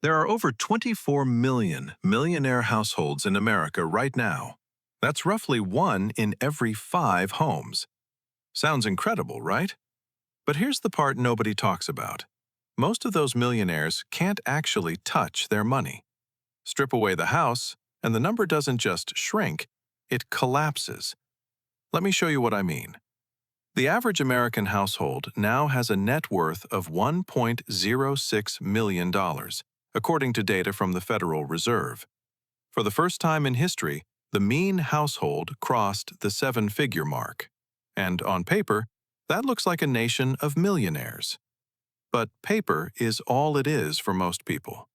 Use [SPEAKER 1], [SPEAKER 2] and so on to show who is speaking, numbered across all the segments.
[SPEAKER 1] There are over 24 million millionaire households in America right now. That's roughly 1 in every 5 homes. Sounds incredible, right? But here's the part nobody talks about. Most of those millionaires can't actually touch their money. Strip away the house, and the number doesn't just shrink, it collapses. Let me show you what I mean. The average American household now has a net worth of $1.06 million, according to data from the Federal Reserve. For the first time in history, the mean household crossed the 7-figure mark. And on paper, that looks like a nation of millionaires. But paper is all it is for most people.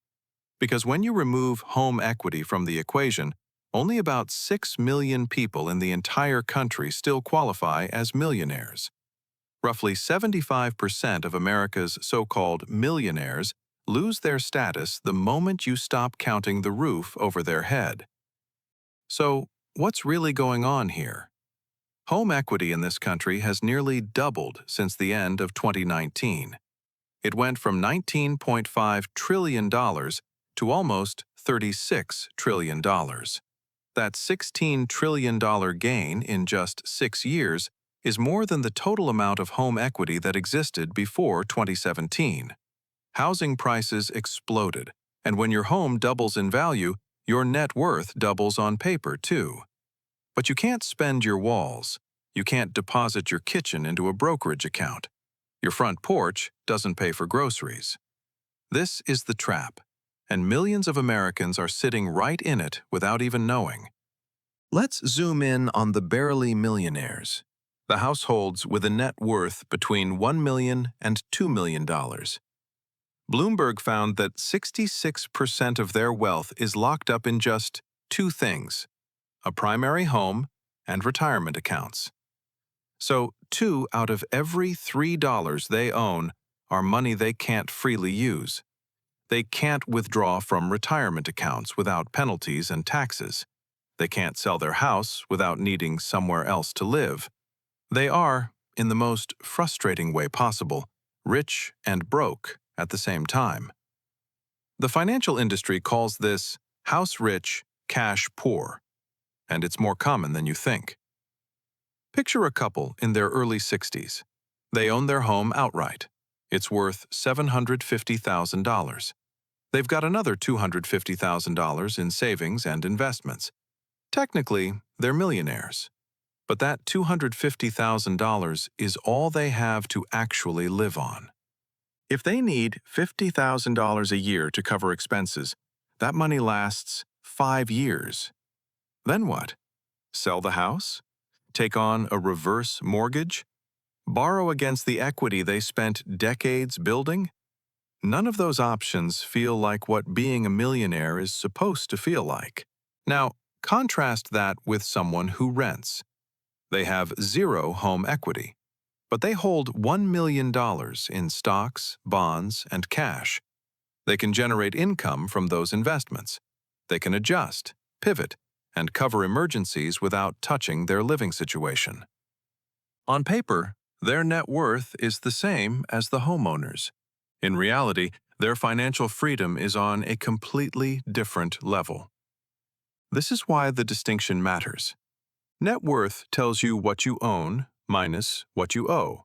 [SPEAKER 1] Because when you remove home equity from the equation, only about 6 million people in the entire country still qualify as millionaires. Roughly 75% of America's so-called millionaires lose their status the moment you stop counting the roof over their head. So, what's really going on here? Home equity in this country has nearly doubled since the end of 2019. It went from $19.5 trillion to almost $36 trillion. That $16 trillion gain in just 6 years is more than the total amount of home equity that existed before 2017. Housing prices exploded, and when your home doubles in value, your net worth doubles on paper too. But you can't spend your walls. You can't deposit your kitchen into a brokerage account. Your front porch doesn't pay for groceries. This is the trap, and millions of Americans are sitting right in it without even knowing. Let's zoom in on the barely-millionaires, the households with a net worth between $1 million and $2 million. Bloomberg found that 66% of their wealth is locked up in just 2 things: a primary home and retirement accounts. So 2 out of every $3 they own are money they can't freely use. They can't withdraw from retirement accounts without penalties and taxes. They can't sell their house without needing somewhere else to live. They are, in the most frustrating way possible, rich and broke at the same time. The financial industry calls this house rich, cash poor, and it's more common than you think. Picture a couple in their early 60s. They own their home outright. It's worth $750,000. They've got another $250,000 in savings and investments. Technically, they're millionaires. But that $250,000 is all they have to actually live on. If they need $50,000 a year to cover expenses, that money lasts 5 years. Then what? Sell the house? Take on a reverse mortgage? Borrow against the equity they spent decades building? None of those options feel like what being a millionaire is supposed to feel like. Now, contrast that with someone who rents. They have 0 home equity, but they hold $1 million in stocks, bonds, and cash. They can generate income from those investments. They can adjust, pivot, and cover emergencies without touching their living situation. On paper, their net worth is the same as the homeowners. In reality, their financial freedom is on a completely different level. This is why the distinction matters. Net worth tells you what you own minus what you owe.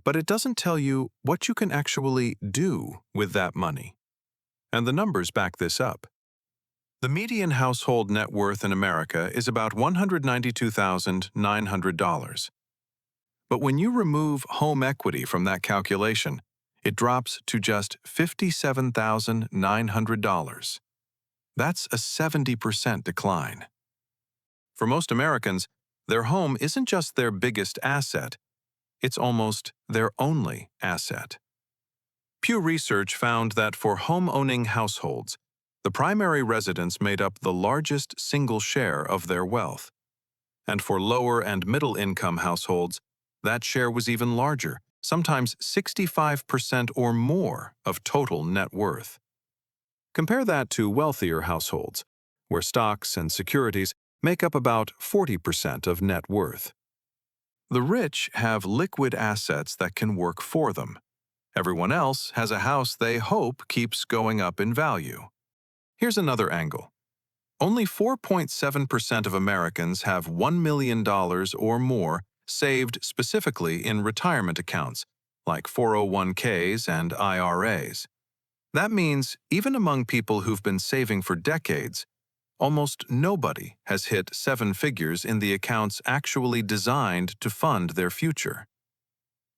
[SPEAKER 1] But it doesn't tell you what you can actually do with that money. And the numbers back this up. The median household net worth in America is about $192,900. But when you remove home equity from that calculation, it drops to just $57,900. That's a 70% decline. For most Americans, their home isn't just their biggest asset, it's almost their only asset. Pew Research found that for home-owning households, the primary residence made up the largest single share of their wealth. And for lower and middle-income households, that share was even larger, sometimes 65% or more of total net worth. Compare that to wealthier households, where stocks and securities make up about 40% of net worth. The rich have liquid assets that can work for them. Everyone else has a house they hope keeps going up in value. Here's another angle. Only 4.7% of Americans have $1 million or more saved specifically in retirement accounts, like 401ks and IRAs. That means even among people who've been saving for decades, almost nobody has hit seven figures in the accounts actually designed to fund their future.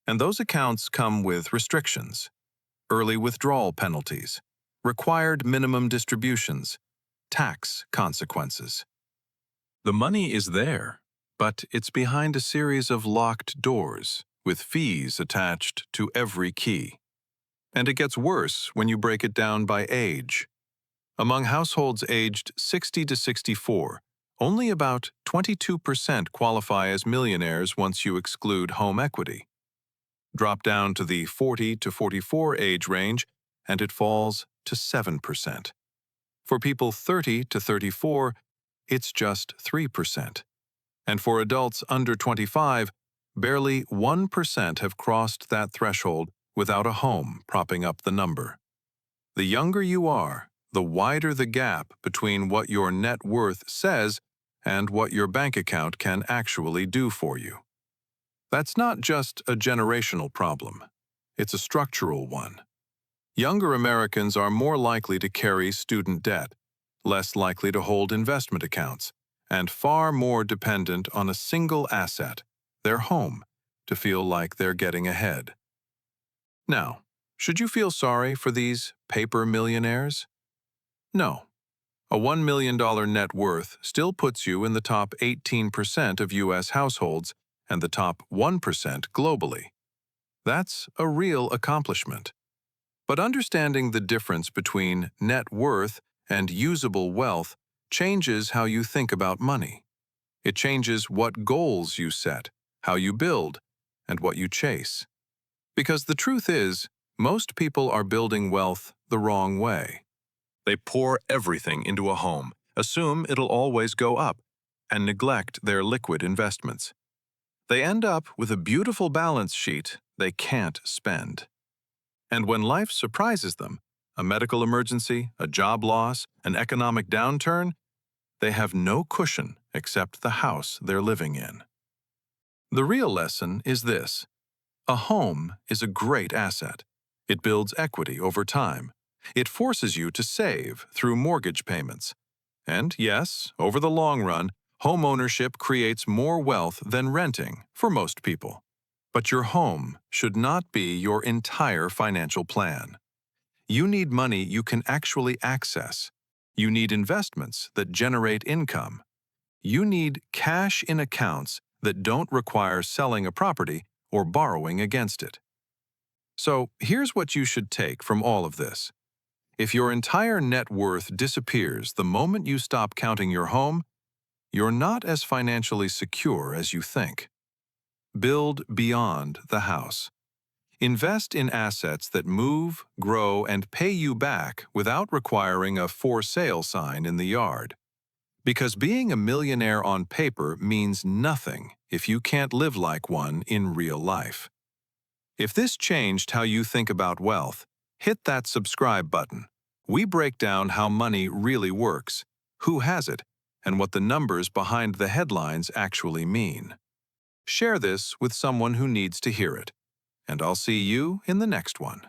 [SPEAKER 1] And those accounts come with restrictions, early withdrawal penalties, required minimum distributions, tax consequences. The money is there, but it's behind a series of locked doors with fees attached to every key. And it gets worse when you break it down by age. Among households aged 60 to 64, only about 22% qualify as millionaires once you exclude home equity. Drop down to the 40 to 44 age range, and it falls to 7%. For people 30 to 34, it's just 3%. And for adults under 25, barely 1% have crossed that threshold without a home propping up the number. The younger you are, the wider the gap between what your net worth says and what your bank account can actually do for you. That's not just a generational problem. It's a structural one. Younger Americans are more likely to carry student debt, less likely to hold investment accounts, and far more dependent on a single asset, their home, to feel like they're getting ahead. Now, should you feel sorry for these paper millionaires? No. A $1 million net worth still puts you in the top 18% of U.S. households and the top 1% globally. That's a real accomplishment. But understanding the difference between net worth and usable wealth changes how you think about money. It changes what goals you set, how you build, and what you chase. Because the truth is, most people are building wealth the wrong way. They pour everything into a home, assume it'll always go up, and neglect their liquid investments. They end up with a beautiful balance sheet they can't spend. And when life surprises them, a medical emergency, a job loss, an economic downturn, they have no cushion except the house they're living in. The real lesson is this: a home is a great asset. It builds equity over time. It forces you to save through mortgage payments. And yes, over the long run, home ownership creates more wealth than renting for most people. But your home should not be your entire financial plan. You need money you can actually access. You need investments that generate income. You need cash in accounts that don't require selling a property or borrowing against it. So here's what you should take from all of this. If your entire net worth disappears the moment you stop counting your home, you're not as financially secure as you think. Build beyond the house. Invest in assets that move, grow, and pay you back without requiring a for sale sign in the yard. Because being a millionaire on paper means nothing if you can't live like one in real life. If this changed how you think about wealth, hit that subscribe button. We break down how money really works, who has it, and what the numbers behind the headlines actually mean. Share this with someone who needs to hear it, and I'll see you in the next one.